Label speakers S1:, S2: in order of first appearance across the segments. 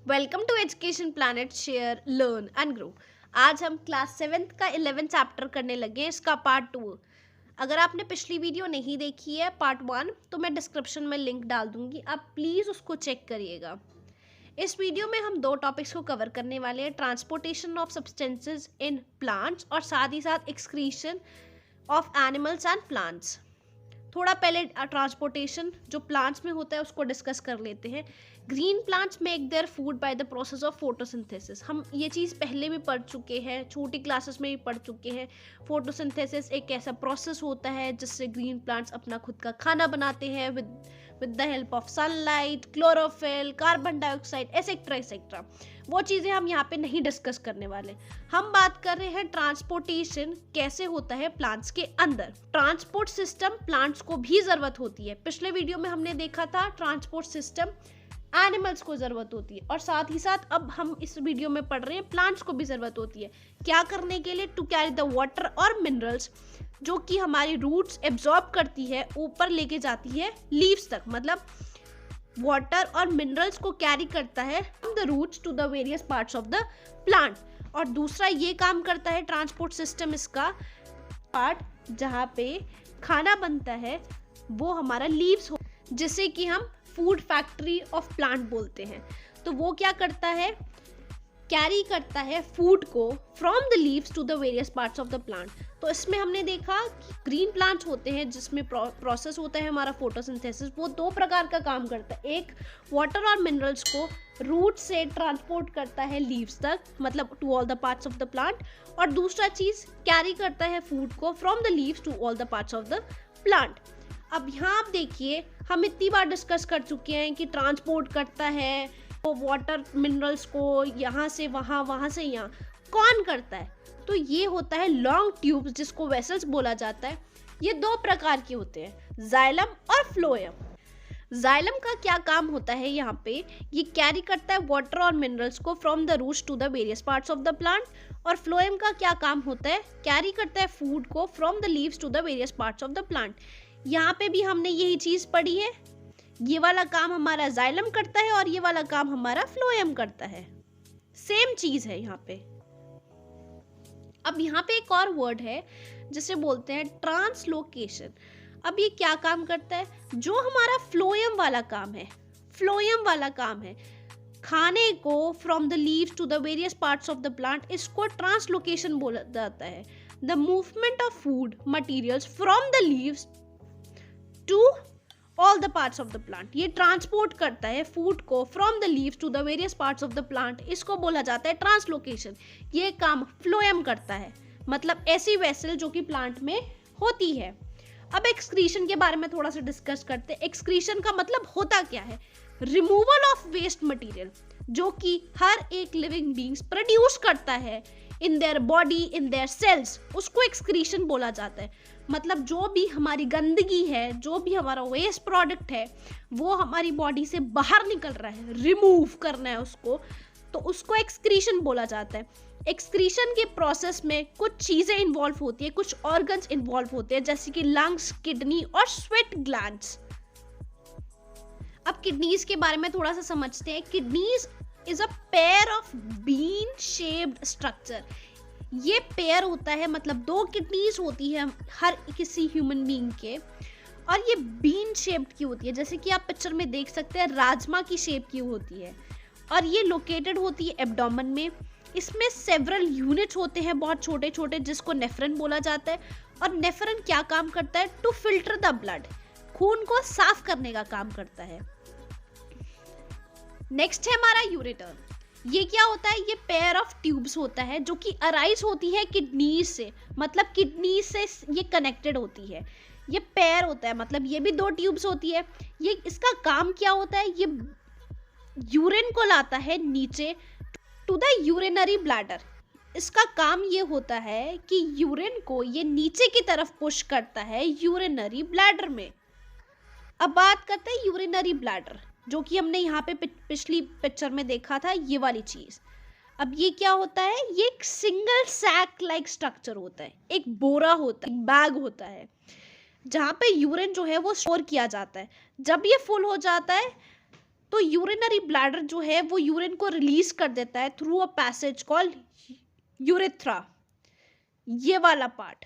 S1: Welcome to education planet share learn and grow. आज हम class 7th का 11 chapter करने लगे हैं, इसका पार्ट 2। अगर आपने पिछली वीडियो नहीं देखी है पार्ट 1 तो मैं डिस्क्रिप्शन में लिंक डाल दूंगी, आप प्लीज़ उसको चेक करिएगा। इस वीडियो में हम दो टॉपिक्स को कवर करने वाले हैं, transportation of substances in plants और साथ ही साथ excretion of animals and plants. थोड़ा पहले ट्रांसपोर्टेशन जो प्लांट्स में होता है उसको डिस्कस कर लेते हैं। Green plants make their food by the process of photosynthesis. हम ये चीज़ पहले भी पढ़ चुके हैं, छोटी क्लासेस में भी पढ़ चुके हैं। फोटोसिंथेसिस एक ऐसा प्रोसेस होता है जिससे ग्रीन प्लांट्स अपना खुद का खाना बनाते हैं with the help of sunlight, chlorophyll, carbon dioxide, etcetera etcetera. वो चीज़ें हम यहाँ पे नहीं डिस्कस करने वाले। हम बात कर रहे हैं ट्रांसपोर्टेशन कैसे होता है प्लांट्स के अंदर। ट्रांसपोर्ट सिस्टम प्लांट्स को भी ज़रूरत होती है। पिछले वीडियो में हमने देखा था ट्रांसपोर्ट सिस्टम एनिमल्स को ज़रूरत होती है और साथ ही साथ अब हम इस वीडियो में पढ़ रहे हैं प्लांट्स को भी ज़रूरत होती है। क्या करने के लिए? टू कैरी द वाटर और मिनरल्स, जो कि हमारी रूट्स एब्जॉर्ब करती है, ऊपर लेके जाती है लीव्स तक। मतलब वाटर और मिनरल्स को कैरी करता है from the roots to the various parts of the plant. और दूसरा ये काम करता है ट्रांसपोर्ट सिस्टम, इसका पार्ट जहाँ पे खाना बनता है वो हमारा लीव्स हो, जिसे कि हम फूड फैक्ट्री ऑफ प्लांट बोलते हैं। तो वो क्या करता है? कैरी करता है फूड को from the leaves to the various parts of the plant. तो इसमें हमने देखा कि ग्रीन प्लांट्स होते हैं जिसमें प्रोसेस होता है हमारा फोटोसिंथेसिस। वो दो प्रकार का काम करता है, एक वाटर और मिनरल्स को रूट से ट्रांसपोर्ट करता है लीव्स तक, मतलब to all the parts of the plant, और दूसरा चीज़ कैरी करता है फूड को from the leaves to all the parts of the plant. अब यहाँ आप देखिए, हम इतनी बार डिस्कस कर चुके हैं कि ट्रांसपोर्ट करता है वो वाटर मिनरल्स को यहाँ से वहाँ, वहाँ से यहाँ। कौन करता है? तो ये होता है लॉन्ग ट्यूब्स, जिसको वेसल्स बोला जाता है। ये दो प्रकार के होते हैं, जाइलम और फ्लोएम। जाइलम का क्या काम होता है? यहाँ पे ये कैरी करता है वाटर और मिनरल्स को from the roots to the various parts of the plant. और फ्लोएम का क्या काम होता है? कैरी करता है फूड को from the leaves to the various parts of the plant. यहाँ पे भी हमने यही चीज़ पढ़ी है, ये वाला काम हमारा जाइलम करता है और ये वाला काम हमारा फ्लोएम करता है। सेम चीज़ है यहाँ पे। अब यहाँ पे एक और वर्ड है जिसे बोलते हैं ट्रांसलोकेशन। अब ये क्या काम करता है? जो हमारा फ्लोएम वाला काम है, फ्लोएम वाला काम है खाने को from the leaves to the various parts of the plant, इसको ट्रांसलोकेशन बोला जाता है। The movement of food materials from the leaves to all the parts of the plant. ये ट्रांसपोर्ट करता है फूड को from the leaves to the various parts of the plant, इसको बोला जाता है ट्रांसलोकेशन। ये काम फ्लोएम करता है, मतलब ऐसी वेसल जो कि प्लांट में होती है। अब एक्सक्रीशन के बारे में थोड़ा सा डिस्कस करते हैं। एक्सक्रीशन का मतलब होता क्या है? रिमूवल ऑफ वेस्ट मटीरियल, जो कि हर एक लिविंग बीइंग्स प्रोड्यूस करता है in their body, in their cells, उसको एक्सक्रीशन बोला जाता है। मतलब जो भी हमारी गंदगी है, जो भी हमारा वेस्ट प्रोडक्ट है, वो हमारी बॉडी से बाहर निकल रहा है, रिमूव करना है उसको, तो उसको एक्सक्रीशन बोला जाता है। एक्सक्रीशन के प्रोसेस में कुछ चीज़ें इन्वॉल्व होती है, कुछ ऑर्गन्स इन्वॉल्व होते हैं, जैसे कि लंग्स, किडनी और स्वेट ग्लैंड्स। अब किडनीज के बारे में थोड़ा सा समझते हैं। Kidneys is a pair of bean shaped structure. ये पेयर होता है, मतलब दो किडनीज होती है हर किसी ह्यूमन बीइंग के, और ये बीन शेप्ड की होती है, जैसे कि आप पिक्चर में देख सकते हैं राजमा की शेप की होती है, और ये लोकेटेड होती है एब्डोमेन में। इसमें सेवरल यूनिट्स होते हैं बहुत छोटे छोटे, जिसको नेफ्रन बोला जाता है। और नेफ्रन क्या काम करता है? टू फिल्टर द ब्लड, खून को साफ करने का काम करता है। नेक्स्ट है हमारा यूरेटर। ये क्या होता है? ये पेयर ऑफ ट्यूब्स होता है जो कि अराइज होती है किडनी से, मतलब किडनी से ये कनेक्टेड होती है। ये पेयर होता है, मतलब ये भी दो ट्यूब्स होती है। ये इसका काम क्या होता है? ये यूरिन को लाता है नीचे टू द यूरिनरी ब्लैडर। इसका काम ये होता है कि यूरिन को ये नीचे की तरफ पुश करता है यूरिनरी ब्लैडर में। अब बात करते हैं यूरिनरी ब्लैडर, जो कि हमने यहाँ पे पिछली पिक्चर में देखा था, ये वाली चीज़। अब ये क्या होता है? ये एक सिंगल सैक लाइक स्ट्रक्चर होता है, एक बोरा होता है, एक बैग होता है, जहाँ पे यूरिन जो है वो स्टोर किया जाता है। जब ये फुल हो जाता है तो यूरिनरी ब्लैडर जो है वो यूरिन को रिलीज कर देता है through a passage called urethra, ये वाला पार्ट।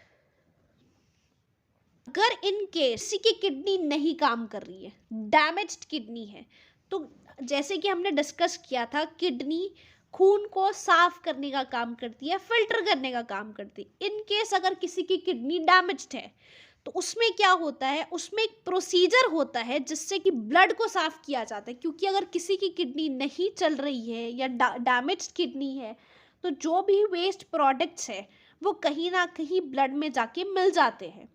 S1: अगर इन केस किसी की किडनी नहीं काम कर रही है, डैमेज्ड किडनी है, तो जैसे कि हमने डिस्कस किया था, किडनी खून को साफ करने का काम करती है, फिल्टर करने का काम करती है। इन केस अगर किसी की किडनी डैमेज्ड है तो उसमें क्या होता है, उसमें एक प्रोसीजर होता है जिससे कि ब्लड को साफ किया जाता है। क्योंकि अगर किसी की किडनी नहीं चल रही है या डैमेज्ड किडनी है तो जो भी वेस्ट प्रोडक्ट्स है वो कहीं ना कहीं ब्लड में जाके मिल जाते हैं।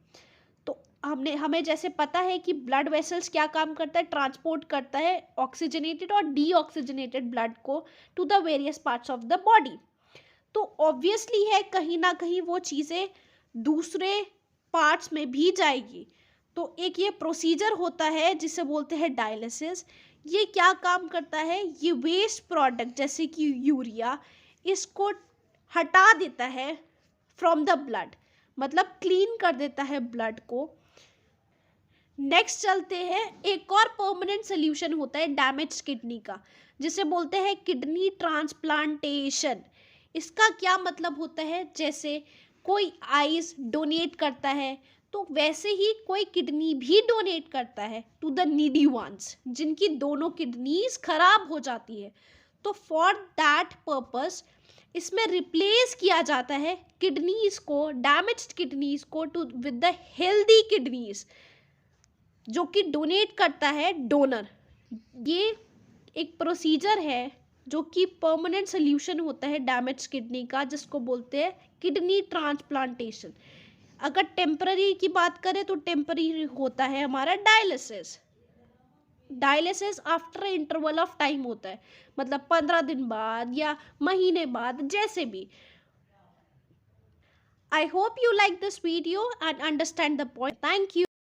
S1: तो हमें जैसे पता है कि ब्लड वेसल्स क्या काम करता है, ट्रांसपोर्ट करता है ऑक्सीजनेटेड और डीऑक्सीजनेटेड ब्लड को to the various parts of the body. तो ऑब्वियसली है कहीं ना कहीं वो चीज़ें दूसरे पार्ट्स में भी जाएगी। तो एक ये प्रोसीजर होता है जिसे बोलते हैं डायलिसिस। ये क्या काम करता है, ये वेस्ट प्रोडक्ट जैसे कि यूरिया, इसको हटा देता है फ्रॉम द ब्लड, मतलब क्लीन कर देता है ब्लड को। नेक्स्ट चलते हैं, एक और परमानेंट सोल्यूशन होता है डैमेज किडनी का, जिसे बोलते हैं किडनी ट्रांसप्लांटेशन। इसका क्या मतलब होता है, जैसे कोई आईज डोनेट करता है तो वैसे ही कोई किडनी भी डोनेट करता है टू द नीडी वंस, जिनकी दोनों किडनीज खराब हो जाती है। तो फॉर दैट पर्पस इसमें रिप्लेस किया जाता है किडनीज को, डैमेज्ड किडनीज को to with the healthy kidneys जो कि डोनेट करता है डोनर। ये एक प्रोसीजर है जो कि परमानेंट सोल्यूशन होता है डैमेज किडनी का, जिसको बोलते हैं किडनी ट्रांसप्लांटेशन। अगर टेम्पररी की बात करें तो टेम्पररी होता है हमारा dialysis. Dialysis after interval of time होता है, मतलब 15 दिन बाद या महीने बाद, जैसे भी। I hope you like this video and understand the point. Thank you.